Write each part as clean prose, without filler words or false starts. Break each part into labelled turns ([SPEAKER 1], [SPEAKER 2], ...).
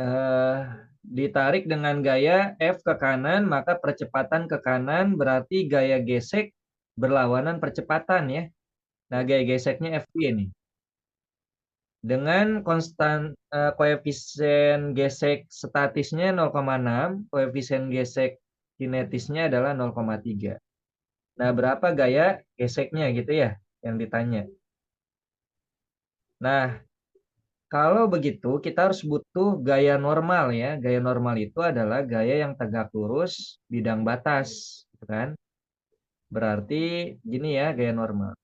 [SPEAKER 1] eh, ditarik dengan gaya F ke kanan, maka percepatan ke kanan berarti gaya gesek berlawanan percepatan ya. Nah, gaya geseknya Fg nih. Dengan koefisien gesek statisnya 0,6, koefisien gesek kinetisnya adalah 0,3. Nah, berapa gaya geseknya gitu ya yang ditanya. Nah, kalau begitu kita harus butuh gaya normal ya. Gaya normal itu adalah gaya yang tegak lurus bidang batas, gitu kan? Berarti gini ya gaya normal.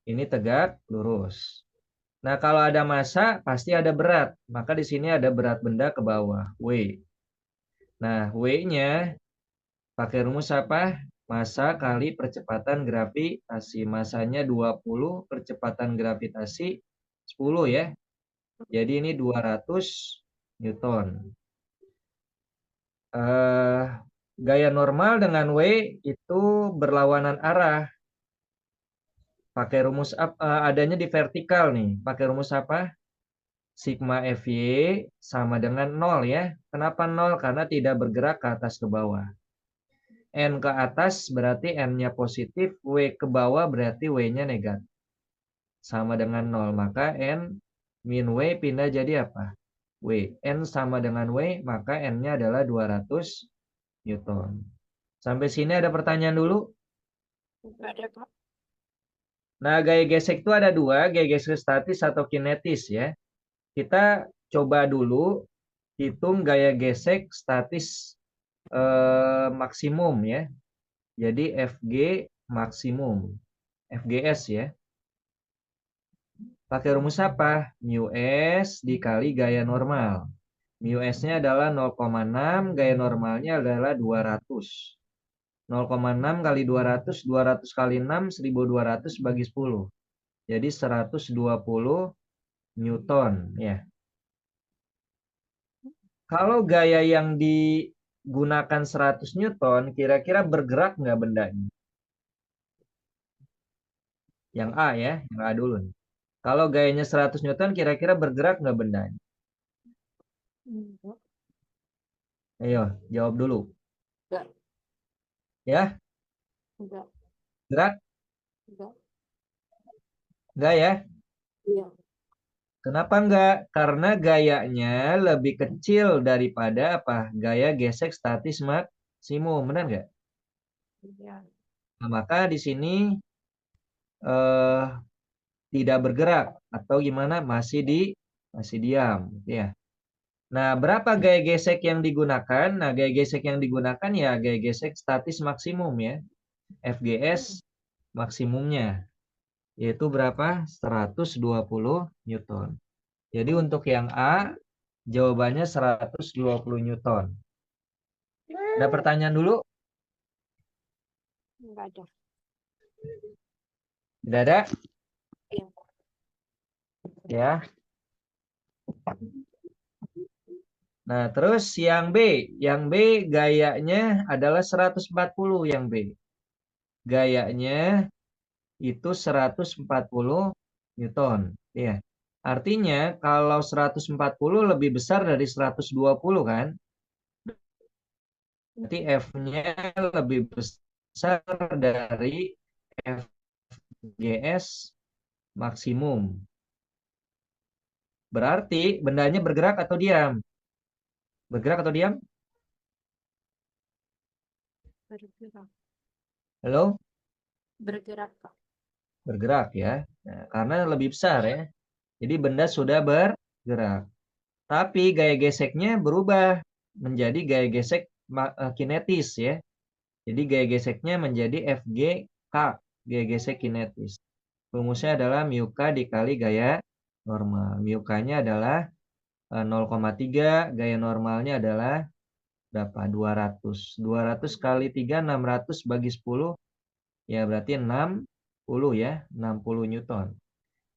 [SPEAKER 1] Ini tegak lurus. Nah, kalau ada massa pasti ada berat. Maka di sini ada berat benda ke bawah, W. Nah, W-nya pakai rumus apa? Massa kali percepatan gravitasi. Massanya 20, percepatan gravitasi 10 ya. Jadi ini 200 Newton. Eh, Gaya normal dengan W itu berlawanan arah. Pakai rumus adanya di vertikal nih. Pakai rumus apa? Sigma Fy sama dengan 0 ya. Kenapa 0? Karena tidak bergerak ke atas ke bawah. N ke atas berarti N-nya positif, W ke bawah berarti W-nya negatif. Sama dengan 0. Maka N min W pindah jadi apa? W. N sama dengan W, maka N-nya adalah 200 Newton. Sampai sini ada pertanyaan dulu?
[SPEAKER 2] Enggak ada, Pak.
[SPEAKER 1] Nah, gaya gesek itu ada dua, gaya gesek statis atau kinetis ya. Kita coba dulu hitung gaya gesek statis maksimum ya. Jadi Fg maksimum, Fgs ya. Pakai rumus apa? Mu S dikali gaya normal. Mu S-nya adalah 0,6, gaya normalnya adalah 200. 0,6 kali 200, 200 kali 6, 1200 bagi 10. Jadi 120 Newton ya. Kalau gaya yang digunakan 100 Newton, kira-kira bergerak nggak bendanya? Yang A ya, yang A dulu nih. Kalau gayanya 100 Newton, kira-kira bergerak nggak bendanya?
[SPEAKER 2] Enggak.
[SPEAKER 1] Ayo, jawab dulu.
[SPEAKER 2] Enggak.
[SPEAKER 1] Ya,
[SPEAKER 2] Enggak.
[SPEAKER 1] gerak?
[SPEAKER 2] Enggak.
[SPEAKER 1] Nggak ya?
[SPEAKER 2] Iya.
[SPEAKER 1] Kenapa nggak? Karena gayanya lebih kecil daripada apa? Gaya gesek statis maksimum, benar nggak?
[SPEAKER 2] Iya.
[SPEAKER 1] Nah, maka di sini eh, tidak bergerak atau gimana? Masih diam, ya. Nah, berapa gaya gesek yang digunakan? Nah, gaya gesek yang digunakan ya gaya gesek statis maksimum ya. FGS maksimumnya yaitu berapa? 120 Newton. Jadi untuk yang A jawabannya 120 Newton. Ada pertanyaan dulu?
[SPEAKER 2] Enggak ada.
[SPEAKER 1] Tidak ada?
[SPEAKER 2] Iya.
[SPEAKER 1] Ya. Nah, terus yang B. Yang B gayanya adalah 140 yang B. Gayanya itu 140 Newton. Ya. Artinya kalau 140 lebih besar dari 120 kan? Berarti F-nya lebih besar dari FGS maksimum. Berarti bendanya bergerak atau diam? Bergerak atau diam?
[SPEAKER 2] Bergerak.
[SPEAKER 1] Halo?
[SPEAKER 2] Bergerak, Pak.
[SPEAKER 1] Bergerak ya. Nah, karena lebih besar ya. Jadi benda sudah bergerak. Tapi gaya geseknya berubah menjadi gaya gesek kinetis ya. Jadi gaya geseknya menjadi FGK, gaya gesek kinetis. Rumusnya adalah mu K dikali gaya normal. Mu K-nya adalah 0,3, gaya normalnya adalah berapa? 200. 200 kali 3, 600 bagi 10, ya berarti 60 ya, 60 Newton.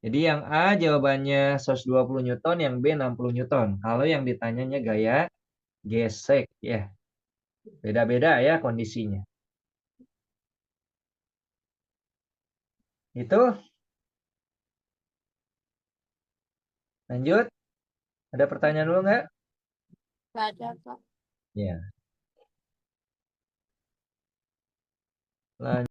[SPEAKER 1] Jadi yang A jawabannya 120 Newton, yang B 60 Newton. Kalau yang ditanyanya gaya gesek ya. Beda-beda ya kondisinya. Itu lanjut. Ada pertanyaan dulu nggak?
[SPEAKER 2] Nggak ada, Kak.
[SPEAKER 1] Ya. Lanjut.